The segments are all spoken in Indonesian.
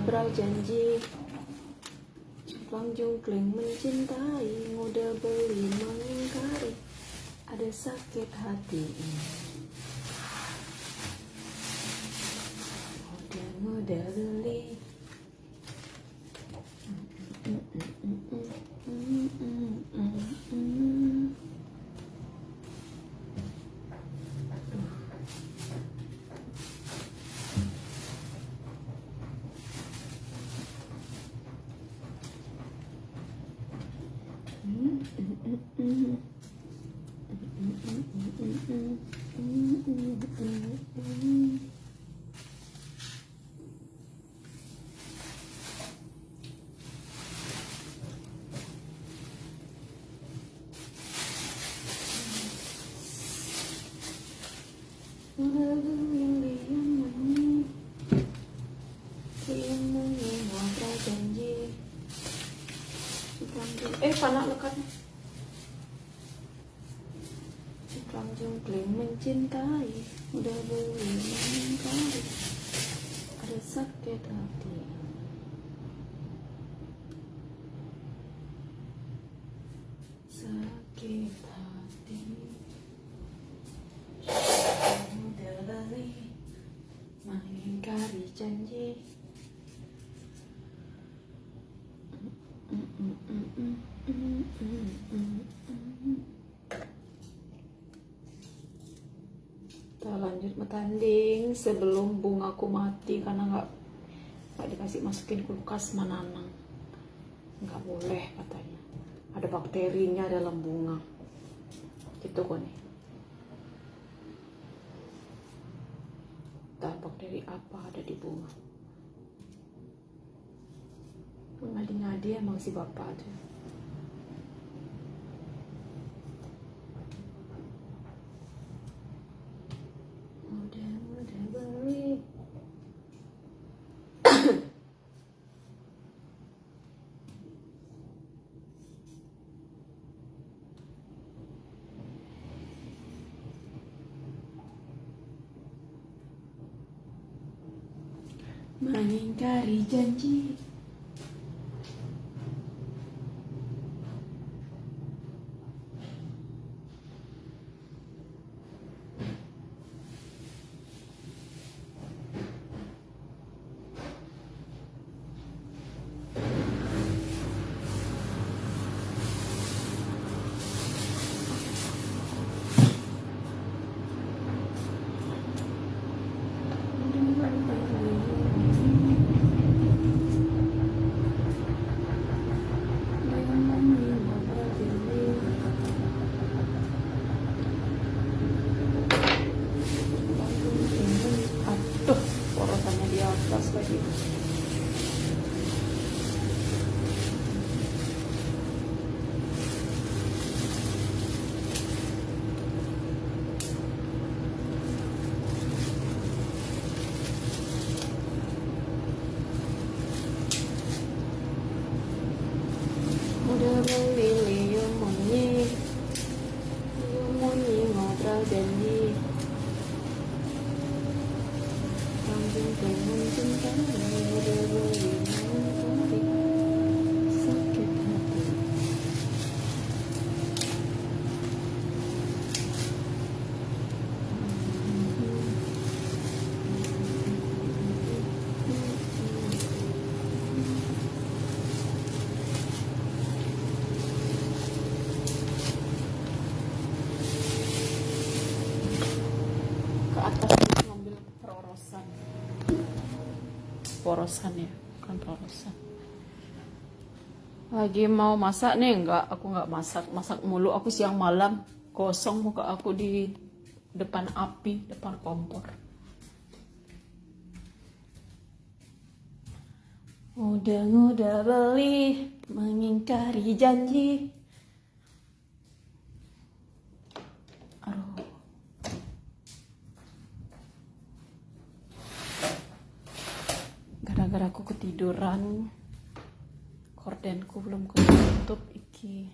ngobrol janji, cuplang jungkling mencintai, mudah beli mengingkari, ada sakit hati. Mudah beli. Panak lekatnya. Cuplang jungkling mencintai, udah beli mengingkari, ada sakit hati. Sakit hati. Udah beli mengingkari janji. Kita lanjut bertanding sebelum bungaku mati karena nggak dikasih masukin kulkas Mananang, nggak boleh katanya, ada bakterinya dalam bunga gitu kok nih. Entah bakteri apa ada di bunga. Ngadi-ngadi emang si bapak aja. Mudah beli. Mengingkari janji. Aduh, porosannya di atas lagi. Udah beli liung monyi ngobrol janji, lanjut mencintai, udah beli mengingkari, sakit hati. Ke atas ngambil porosan ya, bukan porosan. Lagi mau masak nih, aku nggak masak mulu. Aku siang malam kosong muka aku di depan api, depan kompor. Udah beli mengingkari janji. Aduh. Gara-gara aku ketiduran, kordenku belum ketutup iki.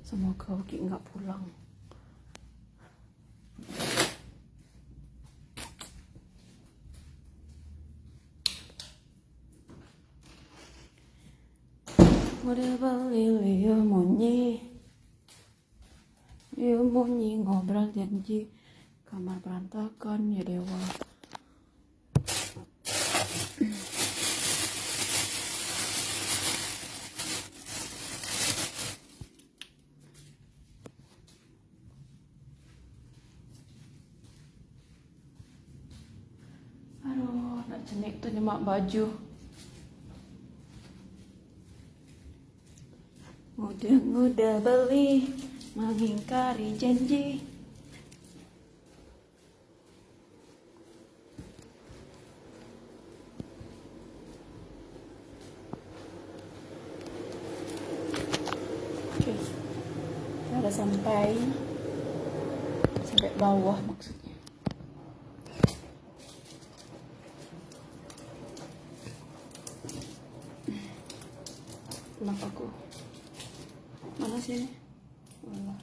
Semoga Uki nggak pulang. udah beli Leo munyi ngobrol janji kamar berantakan ya dewa. Aduh, nak cenik tuh nyemak baju. Mudah beli, mengingkari janji. Oke, kita udah sampai bawah maksudnya. Kenapa aku? Mana sini? Walah.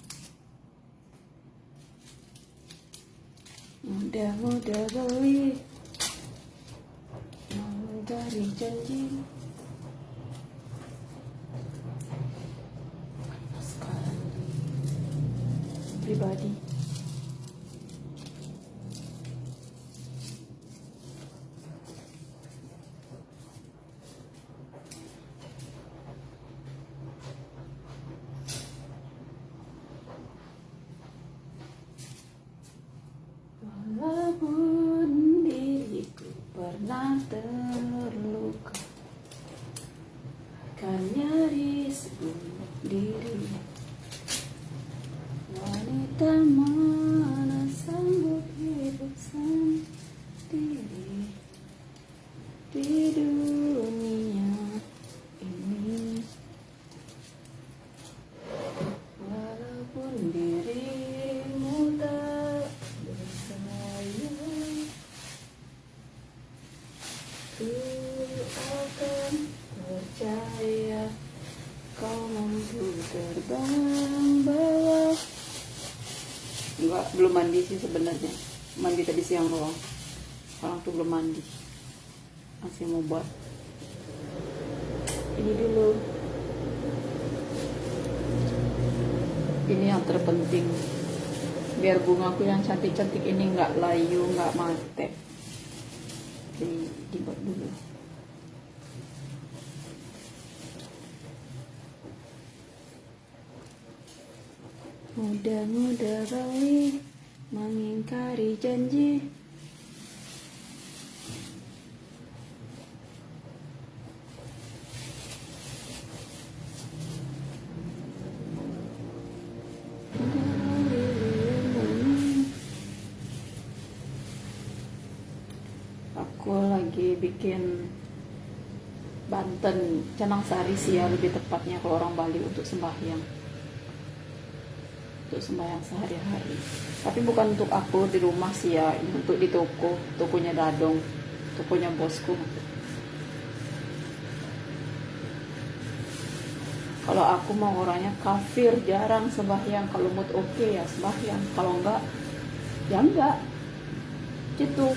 Mudah beli, mengingkari janji. Panas sekali. Pribadi. Walaupun diriku pernah terluka, akan nyaris bunuh diri. Wanita mana sanggup hidup sendiri di dunia ini. Walaupun dirimu tak bersayap, ku akan percaya kau mampu terbang bawah. Enggak, belum mandi sih sebenarnya. Mandi tadi siang doang. Sekarang tuh belum mandi. Masih mau buat ini dulu. Ini yang terpenting. Biar bungaku yang cantik-cantik ini nggak layu, nggak mate. Jadi dibuat dulu. Mudah beli, mengingkari janji. Aku lagi bikin Banten, Canang Sari sih ya lebih tepatnya kalau orang Bali untuk sembahyang. Untuk sembahyang sehari-hari, tapi bukan untuk aku di rumah sih ya, ini untuk di tokonya Dadong, tokonya bosku. Kalau aku mau orangnya kafir, jarang sembahyang. Kalau mood oke ya sembahyang, kalau enggak ya enggak gitu.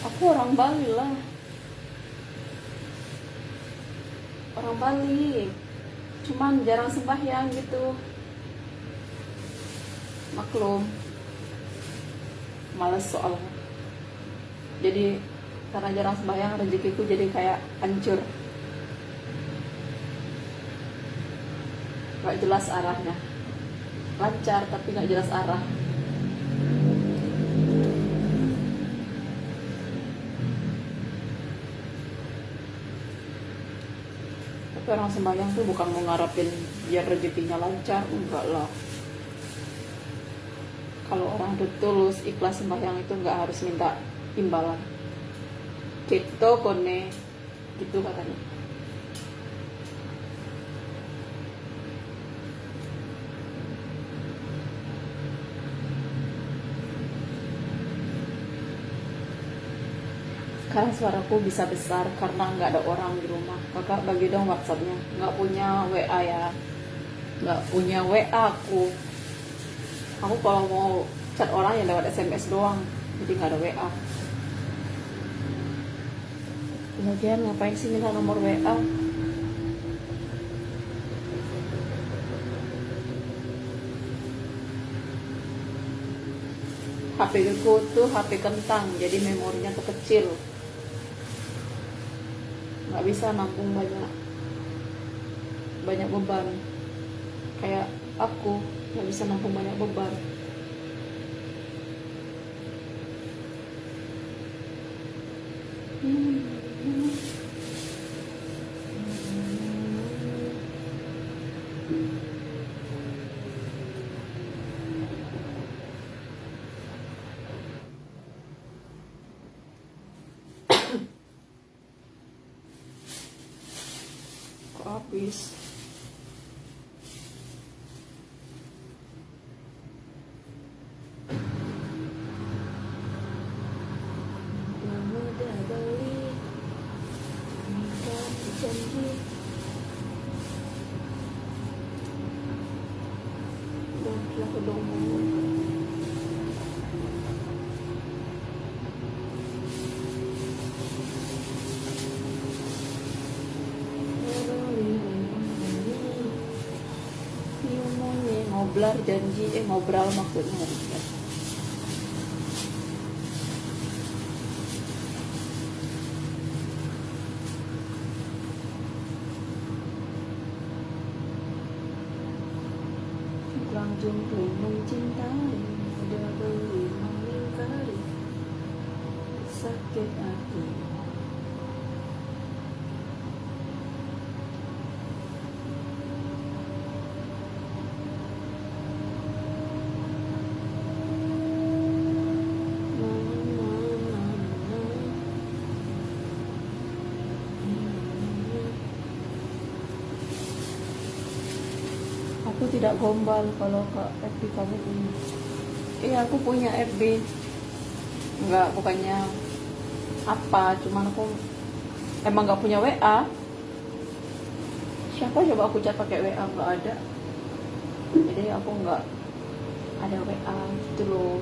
Aku orang Bali lah. Orang Bali. Cuman jarang sembahyang gitu. Maklum. Males soalnya. Jadi karena jarang sembahyang, rezekiku jadi kayak hancur. Gak jelas arahnya. Lancar tapi gak jelas arah. Tapi orang sembahyang tuh bukan mau ngarepin biar rezekinya lancar, enggak lah. Kalau orang tuh tulus ikhlas sembahyang itu nggak harus minta imbalan. Gitu kone, gitu katanya. suaraku bisa besar karena nggak ada orang di rumah. Kakak bagi dong WhatsAppnya. Nggak punya WA ya. Nggak punya WA aku. Aku kalau mau chat orang ya lewat SMS doang. Jadi nggak ada WA. Lagian ngapain sih minta nomor WA? HP ku tuh HP kentang, jadi memorinya tuh kecil. Nggak bisa nampung banyak beban. Kayak aku nggak bisa nampung banyak beban. Kok habis? Ngoblar janji, ngobrol maksudnya ngoblar. Langsung belum mencintai, udah belum mengingkari sakit hati. Aku tidak gombal kalau ke FB kamu punya. Aku punya FB. Enggak, bukannya apa, cuman aku emang nggak punya WA. Siapa coba aku chat pakai WA? Nggak ada. Jadi aku nggak ada WA gitu loh.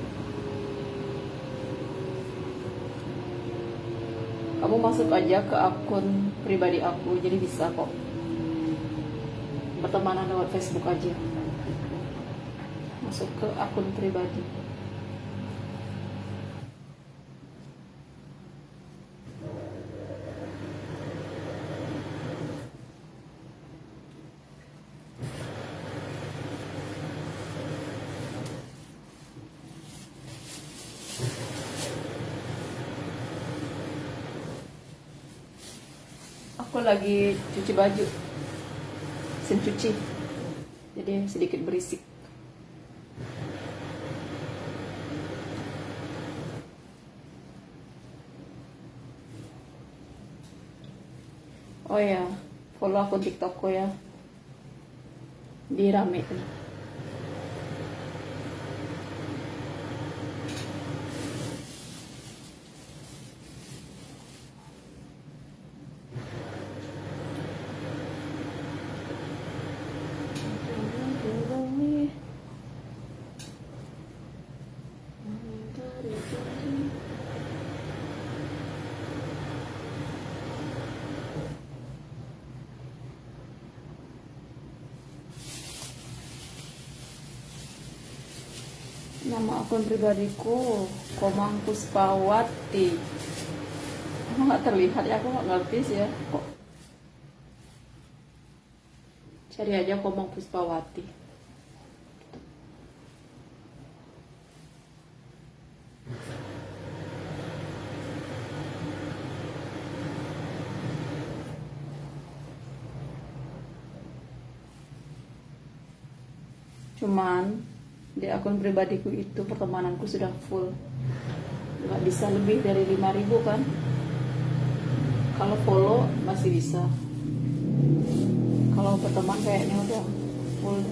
Kamu masuk aja ke akun pribadi aku, jadi bisa kok pertemanan lewat Facebook aja. Masuk ke akun pribadi. Aku lagi cuci baju, mesin cuci, jadi sedikit berisik. Oh ya, follow akun TikTokku ya, di rame nih. Nama akun pribadiku Komang Puspawati. Emang nggak terlihat ya, aku nggak ngerti sih ya kok. Cari aja Komang Puspawati. Cuman di akun pribadiku itu pertemananku sudah full, nggak bisa lebih dari 5.000 kan. Kalau follow masih bisa, kalau berteman kayaknya udah full.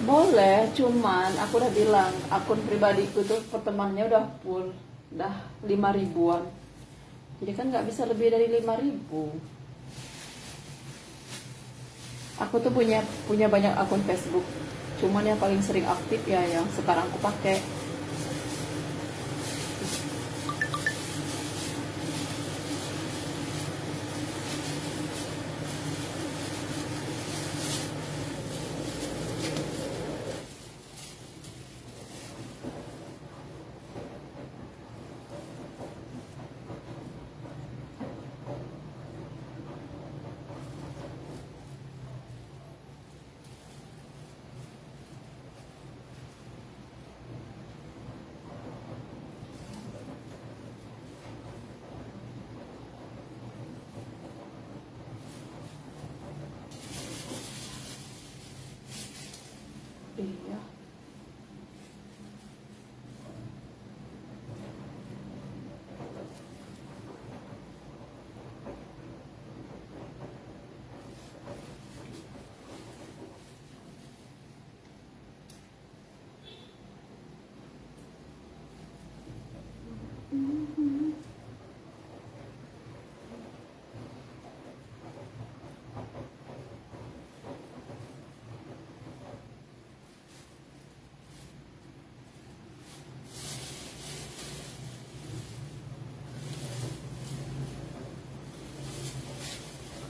Boleh, cuman aku udah bilang akun pribadiku tuh pertemanannya udah full, udah 5 ribuan. Jadi kan nggak bisa lebih dari 5 ribu. Aku tuh punya banyak akun Facebook. Cuman yang paling sering aktif ya yang sekarang aku pakai. Iya.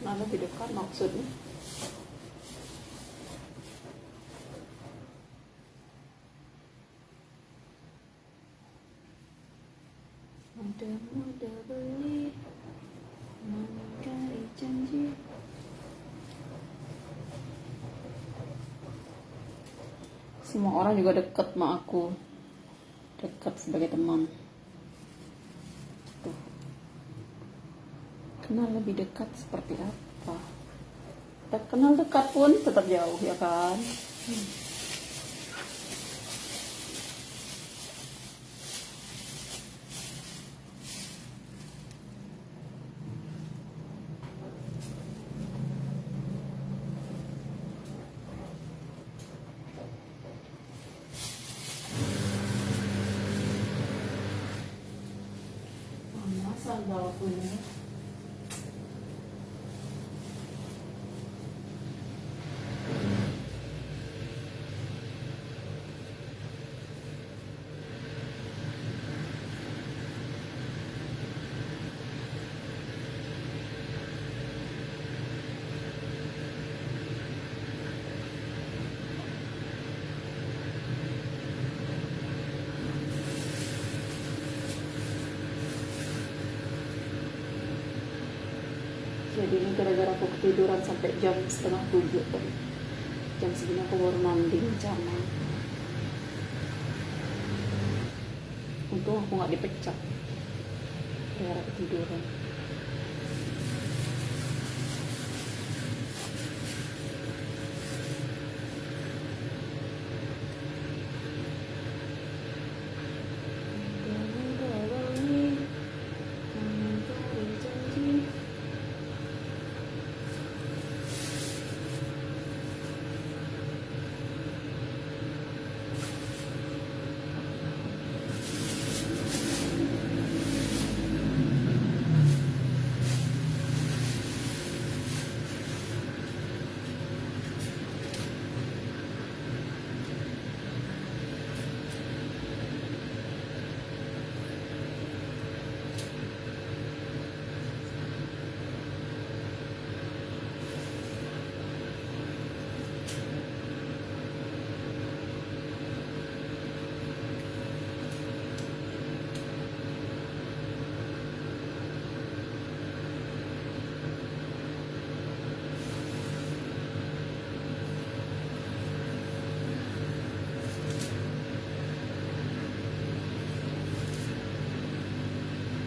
Nah, lebih dekat maksudnya. Mudah-mudah beli, mengingkari janji. Semua orang juga dekat sama aku, dekat sebagai teman. Tuh. Kenal lebih dekat seperti apa? Tak kenal dekat pun tetap jauh ya kan? Mana sandalku ini? Jadi ini gara-gara aku ketiduran sampai jam 6:30 tadi. Jam segini aku baru mandi rencana. Untung aku nggak dipecat gara-gara ketiduran.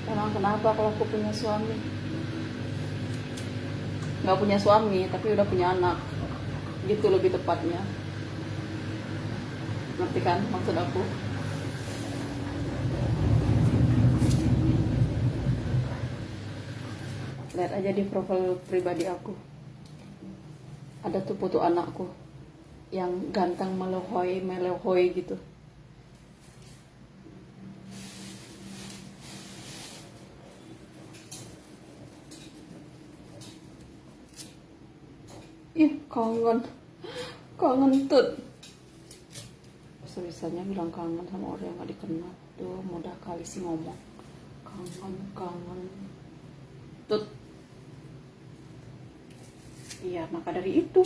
Emang kenapa kalau aku punya suami? Nggak punya suami, tapi udah punya anak. Gitu lebih tepatnya. Ngerti kan maksud aku? Lihat aja di profil pribadi aku. Ada tuh foto anakku. yang ganteng melehoi gitu. Ih, kangen tut. Sebisanya bilang kangen sama orang yang gak dikenal. Tuh mudah kali sih ngomong kangen tut. Iya, maka dari itu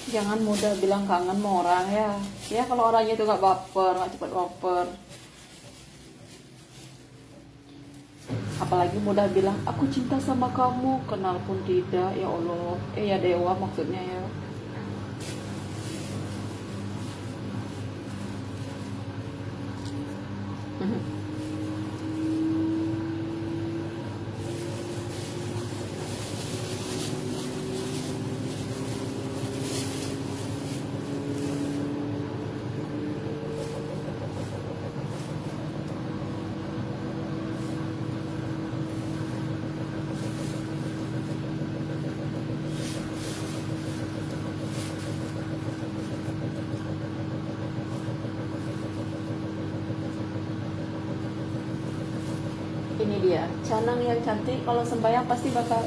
jangan mudah bilang kangen sama orang ya. Ya kalau orangnya itu gak baper, gak cepat baper. Apalagi mudah bilang aku cinta sama kamu, kenal pun tidak. Ya Allah, ya dewa maksudnya ya. Ini dia canang yang cantik, kalau sembahyang pasti bakal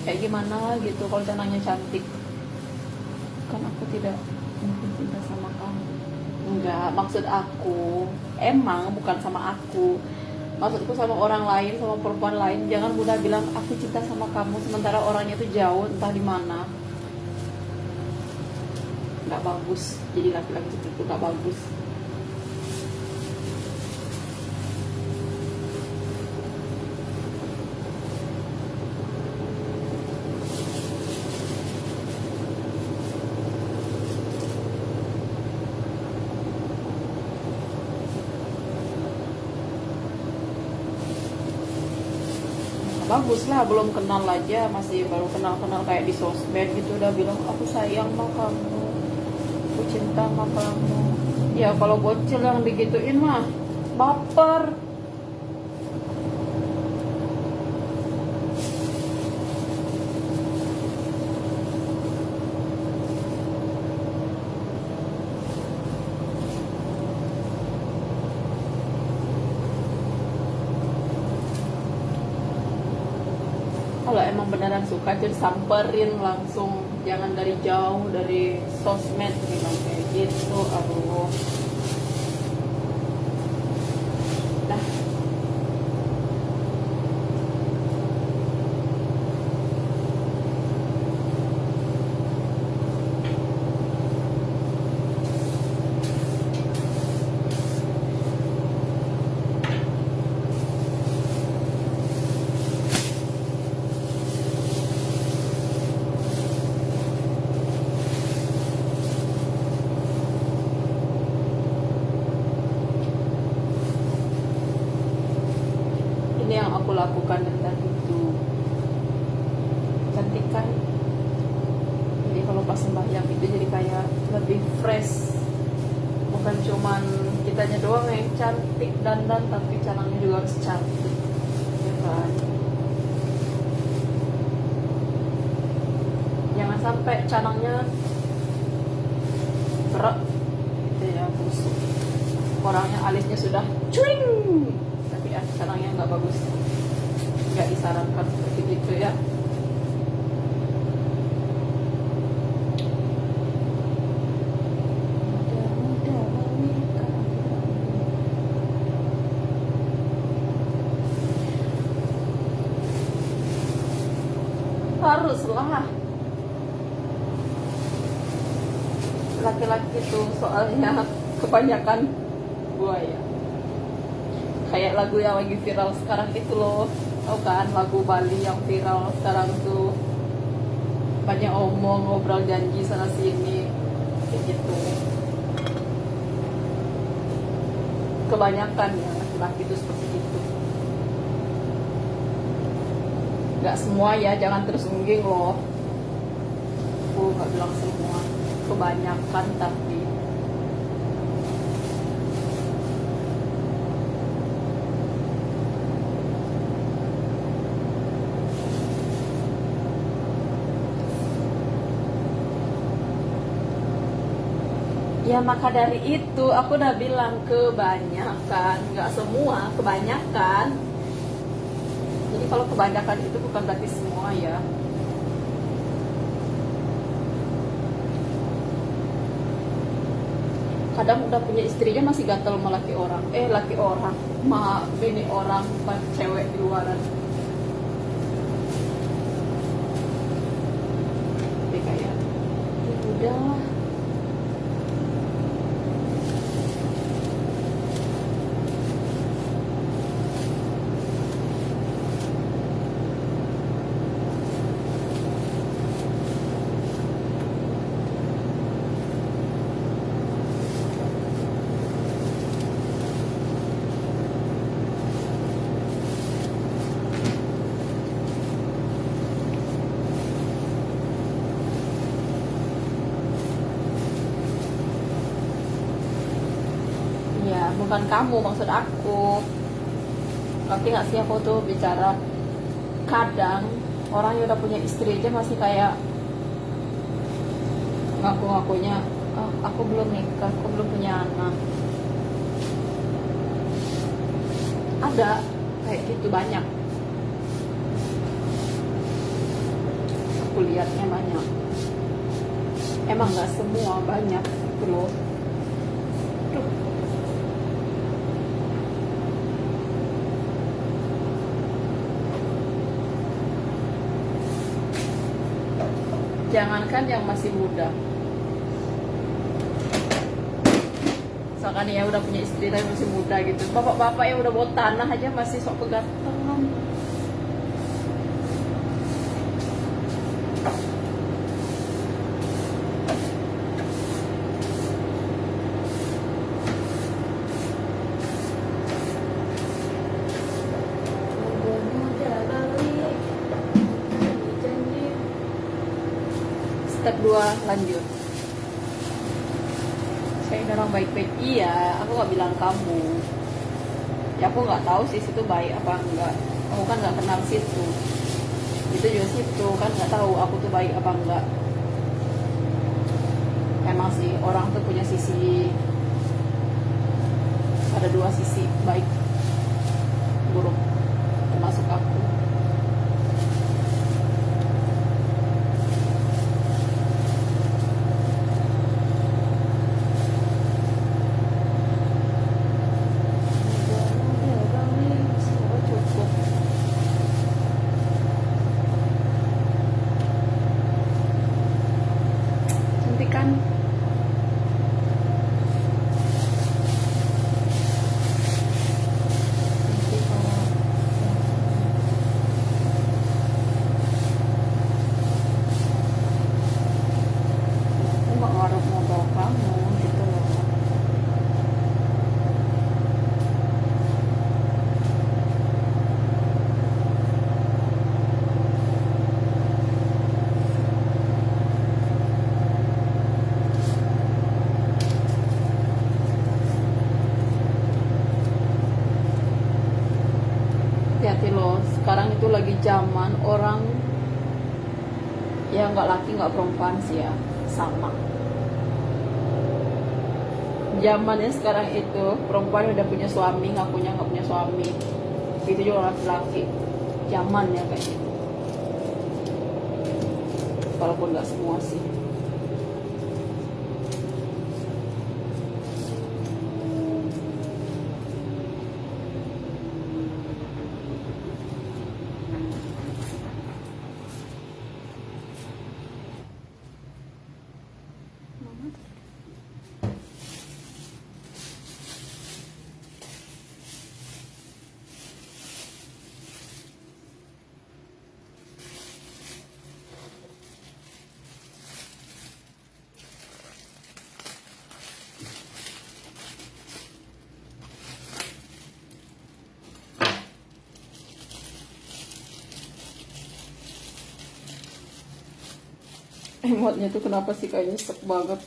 kayak gimana gitu kalau canangnya cantik. Kan aku tidak mungkin cinta sama kamu. Enggak, maksud aku emang bukan sama aku, maksudku sama orang lain, sama perempuan lain. Jangan mudah bilang aku cinta sama kamu sementara orangnya itu jauh entah di mana. Nggak bagus, jadi laki-laki seperti itu nggak bagus. Bagus lah, belum kenal aja, masih baru kenal kayak di sosmed gitu udah bilang aku sayang sama kamu, aku cinta sama kamu. Ya kalau bocil yang digituin mah baper. Kalau emang beneran suka jadi samperin langsung, jangan dari jauh, dari sosmed bilang kayak gitu. Aduh, nah ini yang aku lakukan dari tadi itu, cantik kan. Jadi kalau pas sembahyang itu jadi kayak lebih fresh, bukan cuman kitanya doang yang cantik dandan, tapi canangnya juga harus cantik ya kan. Jangan sampai canangnya berat gitu ya, busuk, orangnya alisnya sudah cuing tapi ya canangnya nggak bagus, nggak disarankan seperti itu ya. laki-laki tuh soalnya kebanyakan buaya. Kayak lagu yang lagi viral sekarang itu loh, tau kan lagu Bali yang viral sekarang tuh, banyak omong, ngobrol, janji sana sini kayak gitu. Kebanyakan ya laki-laki itu seperti itu. Gak semua ya, jangan terus ungging loh. Aku gak bilang semua, kebanyakan tapi ya maka dari itu aku udah bilang kebanyakan, nggak semua, kebanyakan. Jadi kalau kebanyakan itu bukan berarti semua ya. Kadang udah punya istrinya masih gatel sama laki orang, bini orang, bukan cewek di luaran. Tapi kayak, ya udah. Ya, bukan kamu, maksud aku. Ngerti gak sih aku tuh bicara? Kadang orang yang udah punya istri aja masih kayak ngaku-ngakunya, oh, aku belum nikah, aku belum punya anak. Ada kayak gitu, banyak. Aku lihatnya banyak. Emang gak semua, banyak gitu loh. Duh. Jangankan yang masih muda, misalkan ya udah punya istri tapi masih muda gitu, bapak-bapak yang udah bawa tanah aja masih sok kegantengan. Step 2 lanjut. Saya ini orang baik-baik. Iya, aku gak bilang kamu. Ya aku gak tahu sih situ baik apa enggak. Aku kan gak kenal situ. Itu juga situ kan gak tahu aku tuh baik apa enggak. Emang sih orang tuh punya sisi, ada dua sisi, baik buruk, termasuk aku. Kan aku gak ngarep mau bawa kamu gitu loh. Hati-hati loh, sekarang itu lagi zaman orang ya nggak laki nggak perempuan sih ya, sama. Zamannya sekarang itu perempuan udah punya suami, ngakunya nggak punya suami. Itu juga laki-laki. Zamannya kayak gitu. Walaupun nggak semua sih. Mama Emotnya tuh kenapa sih kayaknya stuck banget.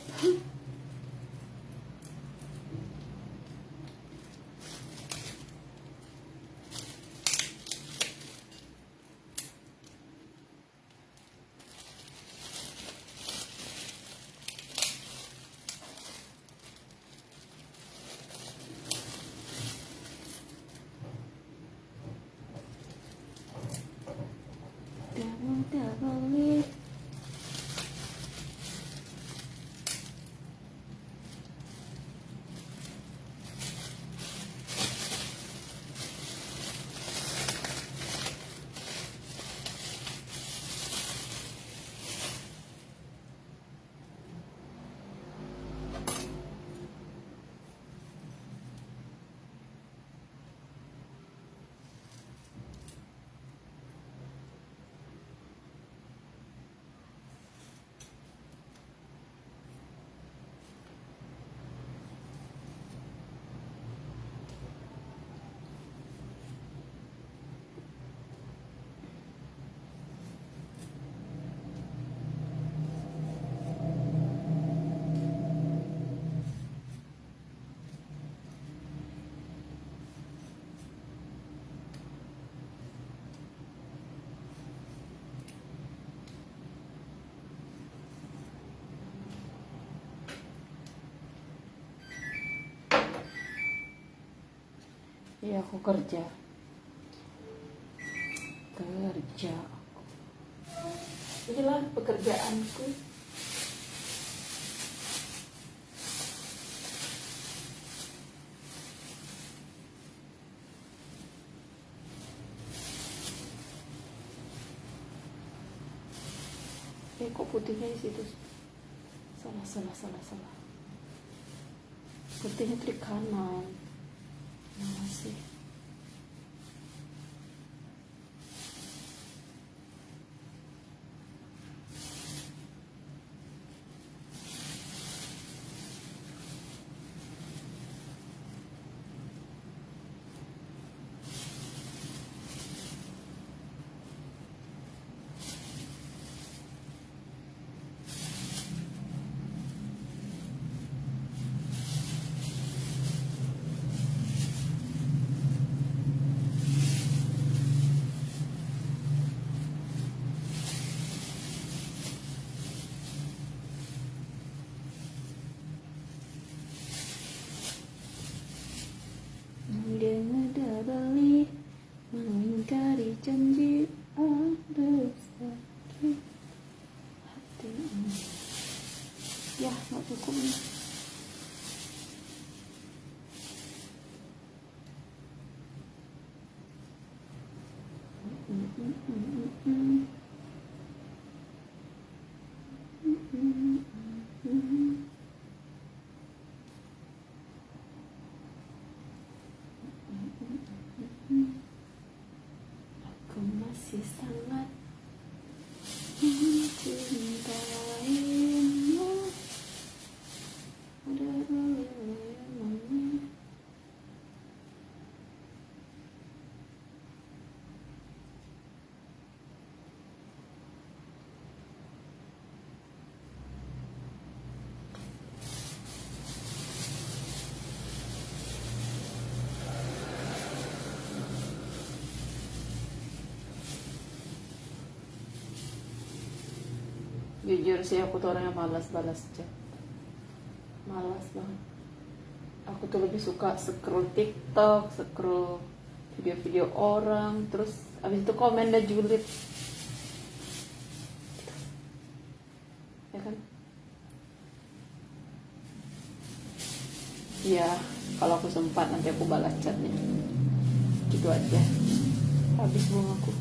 Double. Ya aku kerja. Inilah pekerjaanku. Kok putihnya di situ? Salah. Putihnya trik kanan. Masih. Dia ngedabeli, mengingkari janji, ada sakit hati ini. Ya, nggak cukup nih. Aku masih sangat mencintaimu. Jujur sih aku tuh orangnya malas balas chat. Malas banget. Aku tuh lebih suka scroll TikTok, scroll video-video orang, terus abis itu komen dan julid. Ya kan? Iya, kalau aku sempat nanti aku balas chatnya. Gitu aja. Habis buang aku.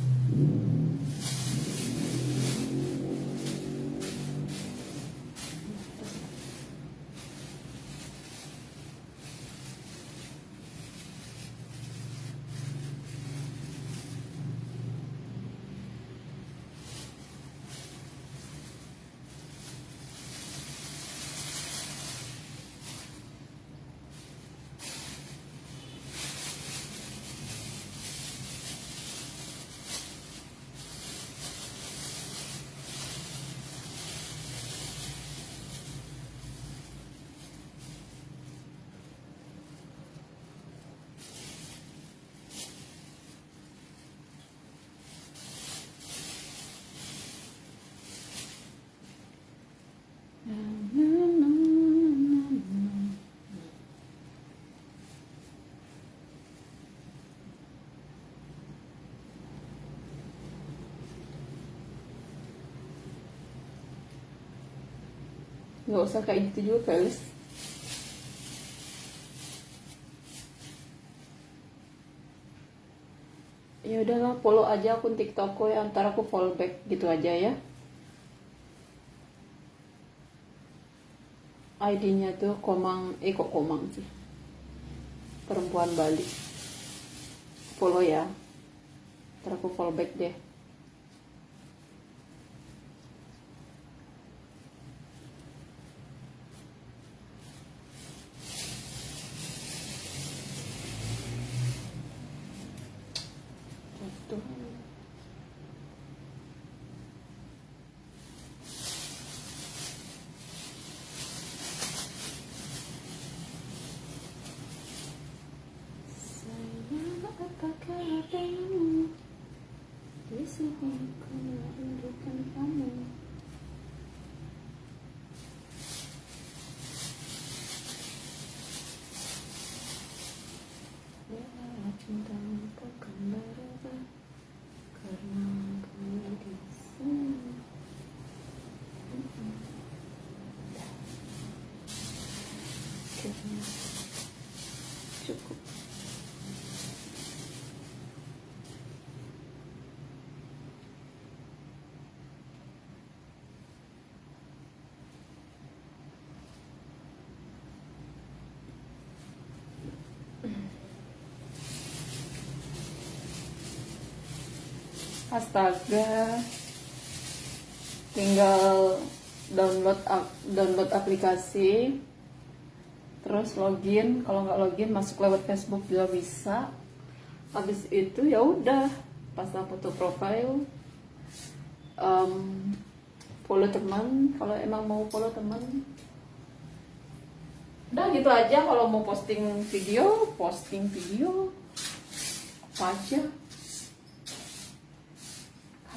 nggak usah kayak gitu juga Felis. Ya udahlah, follow aja akun TikTokku ya, ntar aku follow back gitu aja ya. ID-nya tuh Komang, kok Komang sih, perempuan Bali. Follow ya, ntar aku follow back deh. Tuh. Sayang, apakah denganmu di sini ku merindukan kamu. Ya, cintamu bukan berubah karena kamu di sini. Akhirnya cukup. Astaga, tinggal download aplikasi, terus login. Kalau nggak login, masuk lewat Facebook juga bisa. Habis itu ya udah, pasang foto profile, follow teman kalau emang mau follow teman. Udah gitu aja. Kalau mau posting video apa aja.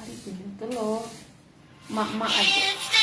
Hari ini tuh loh, mak aja.